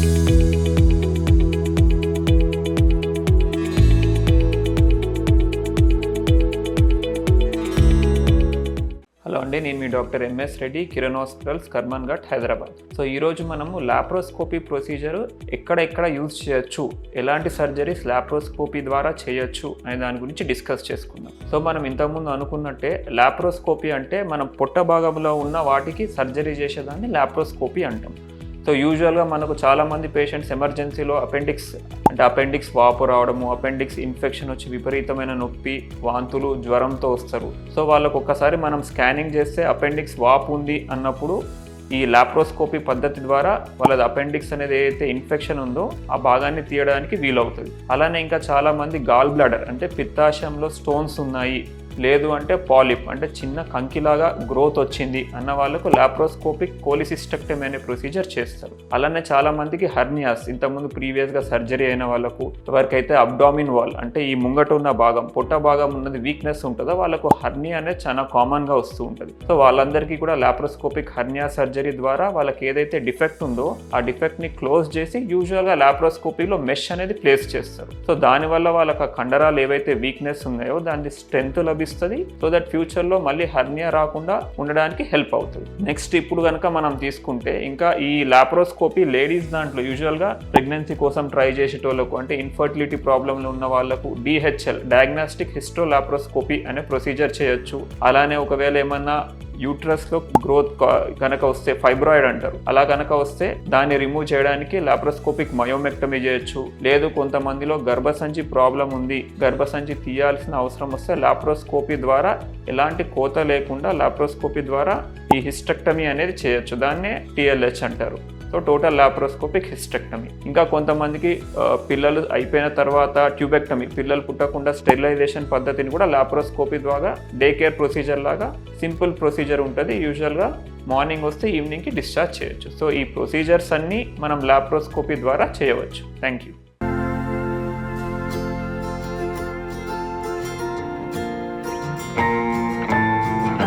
Hello అండి, నేను మీ doctor MS Reddy, Kiran hospitals, Karmanghat, Hyderabad. So ఈరోజు మనము లాప్రోస్కోపీ ప్రొసీజర్ ఎక్కడ యూజ్ చేయొచ్చు, ఎలాంటి సర్జరీస్ లాప్రోస్కోపీ ద్వారా చేయొచ్చు అనే దాని గురించి డిస్కస్ చేసుకుందాం. సో మనం ఇంతకుముందు అనుకున్నట్టే లాప్రోస్కోపీ అంటే మనం పొట్ట భాగంలో ఉన్న వాటికి సర్జరీ చేసేదాన్ని లాప్రోస్కోపీ అంటాం. సో యూజువల్గా మనకు చాలామంది పేషెంట్స్ ఎమర్జెన్సీలో అపెండిక్స్ వాపు రావడము, అపెండిక్స్ ఇన్ఫెక్షన్ వచ్చి విపరీతమైన నొప్పి, వాంతులు, జ్వరంతో వస్తారు. సో వాళ్ళకు ఒక్కసారి మనం స్కానింగ్ చేస్తే అపెండిక్స్ వాపు ఉంది అన్నప్పుడు ఈ లాప్రోస్కోపీ పద్ధతి ద్వారా వాళ్ళది అపెండిక్స్ అనేది ఏదైతే ఇన్ఫెక్షన్ ఉందో ఆ భాగాన్ని తీయడానికి వీలవుతుంది. అలానే ఇంకా చాలామంది గాల్ బ్లాడర్ అంటే పిత్తాశయంలో స్టోన్స్ ఉన్నాయి, లేదు అంటే పాలిప్ అంటే చిన్న కంకిలాగా గ్రోత్ వచ్చింది అన్న వాళ్ళకు లాప్రోస్కోపిక్ కోలిసిస్టెక్టమీ అనే ప్రొసీజర్ చేస్తారు. అలానే చాలా మందికి హర్నియాస్, ఇంతకుముందు ప్రీవియస్గా సర్జరీ అయిన వాళ్ళకు, ఎవరికైతే అబ్డామిన్ వాల్ అంటే ఈ ముంగట ఉన్న భాగం, పొట్ట భాగం ఉన్నది వీక్నెస్ ఉంటుందో వాళ్ళకు హర్నియా అనేది చాలా కామన్గా వస్తూ ఉంటుంది. సో వాళ్ళందరికీ కూడా లాప్రోస్కోపిక్ హర్నియా సర్జరీ ద్వారా వాళ్ళకి ఏదైతే డిఫెక్ట్ ఉందో ఆ డిఫెక్ట్ని క్లోజ్ చేసి యూజువల్గా లాప్రోస్కోపీలో మెష్ అనేది ప్లేస్ చేస్తారు. సో దానివల్ల వాళ్ళకి ఆ కండరాలు ఏవైతే వీక్నెస్ ఉన్నాయో దాని స్ట్రెంత్ లభిస్తుంది. సో దట్ ఫ్యూచర్లో మళ్ళీ హర్నియా రాకుండా ఉండడానికి హెల్ప్ అవుతుంది. నెక్స్ట్ ఇప్పుడు కనుక మనం తీసుకుంటే ఇంకా ఈ లాప్రోస్కోపీ లేడీస్ దాంట్లో యూజువల్గా ప్రెగ్నెన్సీ కోసం ట్రై చేసేటోళ్ళకు అంటే ఇన్ఫర్టిలిటీ ప్రాబ్లంలో ఉన్న వాళ్ళకు డిహెచ్ఎల్ డయాగ్నాస్టిక్ హిస్టోలాప్రోస్కోపీ అనే ప్రొసీజర్ చేయొచ్చు. అలానే ఒకవేళ ఏమన్నా యూట్రస్లో గ్రోత్ కనుక వస్తే, ఫైబ్రాయిడ్ అంటారు, అలా కనుక వస్తే దాన్ని రిమూవ్ చేయడానికి లాప్రోస్కోపిక్ మయోమెక్టమీ చేయొచ్చు. లేదు కొంతమందిలో గర్భసంచి ప్రాబ్లం ఉంది, గర్భసంచి తీయాల్సిన అవసరం వస్తే లాప్రోస్కోపీ ద్వారా ఎలాంటి కోత లేకుండా లాప్రోస్కోపీ ద్వారా ఈ హిస్టెక్టమీ అనేది చేయొచ్చు. దాన్నే టిఎల్హెచ్ అంటారు. So total laparoscopic hysterectomy. ఇంకా కొంతమందికి పిల్లలు అయిపోయిన తర్వాత ట్యూబెక్టమీ, పిల్లలు పుట్టకుండా స్టెరిలైజేషన్ పద్ధతిని కూడా లాప్రోస్కోపీ ద్వారా డే కేర్ ప్రొసీజర్ లాగా సింపుల్ ప్రొసీజర్ ఉంటుంది. యూజువల్గా మార్నింగ్ వస్తే ఈవినింగ్కి డిశ్చార్జ్ చేయొచ్చు. సో ఈ ప్రొసీజర్స్ అన్నీ మనం లాప్రోస్కోపీ ద్వారా చేయవచ్చు. Thank you.